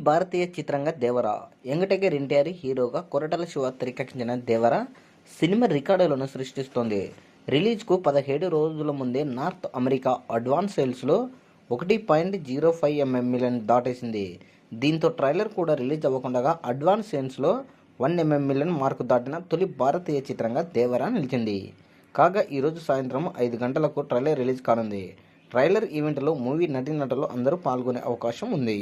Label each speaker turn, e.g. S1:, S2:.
S1: భారతీయ చిత్రంగా దేవర. Young tiger NTR హీరోగా కొరటాల శివ తెరకెక్కించిన దేవర సినిమా రికార్డులను సృష్టిస్తోంది. రిలీజ్కు 17 రోజుల ముందే నార్త్ అమెరికా అడ్వాన్స్ సేల్స్లో 1.05 మిలియన్ దాటేసింది. దీంతో ట్రైలర్ కూడా రిలీజ్ అవ్వకుండా అడ్వాన్స్ సేల్స్లో 1 మిలియన్ మార్కు దాటిన తొలి భారతీయ చిత్రంగా దేవర నిలిచింది. కాగా ఈరోజు సాయంత్రం 5 గంటలకు ట్రైలర్ రిలీజ్ కానుంది. ట్రైలర్ ఈవెంట్లో మూవీ నటీనటులు అందరూ పాల్గొనే అవకాశం ఉంది.